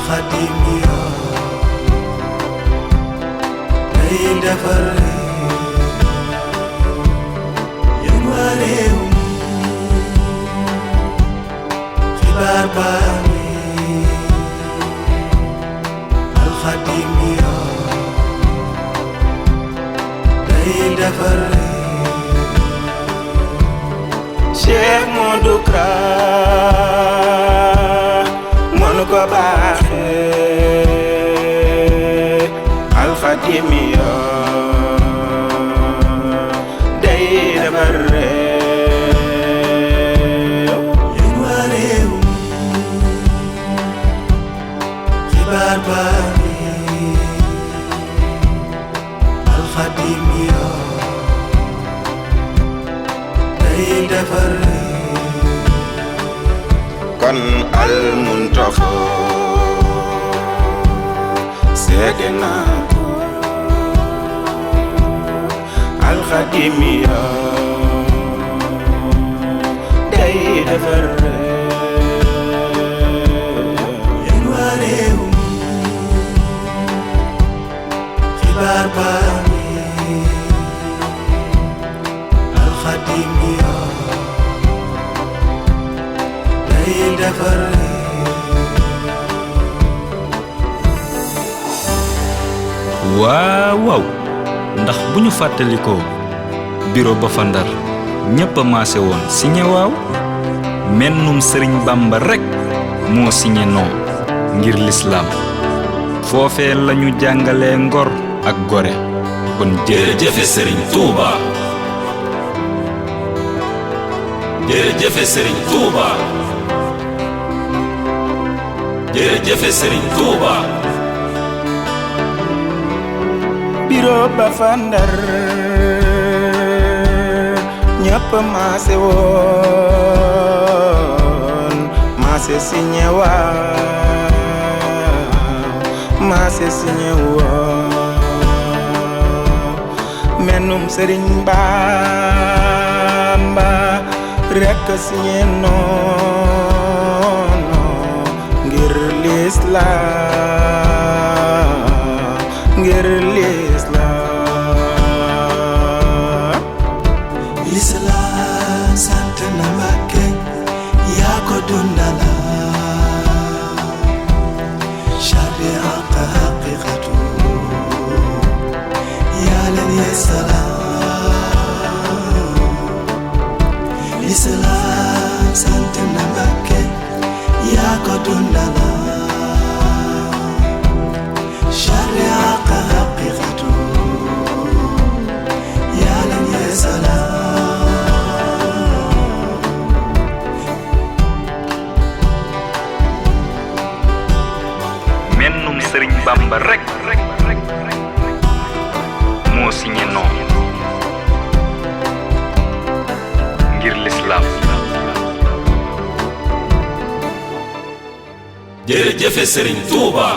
alxadimiya day defar yéen waa réew mi xibaar baa ngi alxadimiya day defar Cheikh Modou Kra mënu ko baaxee alxadimiya day defar réew yéen waa réew mi xibaar baa ngi alxadimiya day defar kon al muntaxa seede naa ko alxadimiya day defar yéen waa réew mi xibaar baa ngi alxadimiya day defar waaw ndax bu ñu fàttalikoo bureau ba fa Ndar ñépp a maase woon signé waaw mennum Sëriñ Bamba rekk moo signé non ngir lislaam foofee lañu jàngalee ngor ak gore kon jërëjëfe Sëriñ Tuuba jërëjëfe Sëriñ Tuuba jërëjëfe Sëriñ Tuuba bureau ba fa Ndar ñëpp maase woon maase signé waaw maase signé woon mennum Sëriñ Bamba rekk signé non ngir lislaam ngir lislaam sant na Mbàkke yaa ko dundala sharia ka haqiqatu yaa leen yeesalaam lislaam sant na Mbàkke yaa ko dundala sharia ka haqiqatu yaa leen yeesalaam mennum Sëriñ Bamba rekk moo signé non ngir lislaam jërëjëfe Sëriñ Tuuba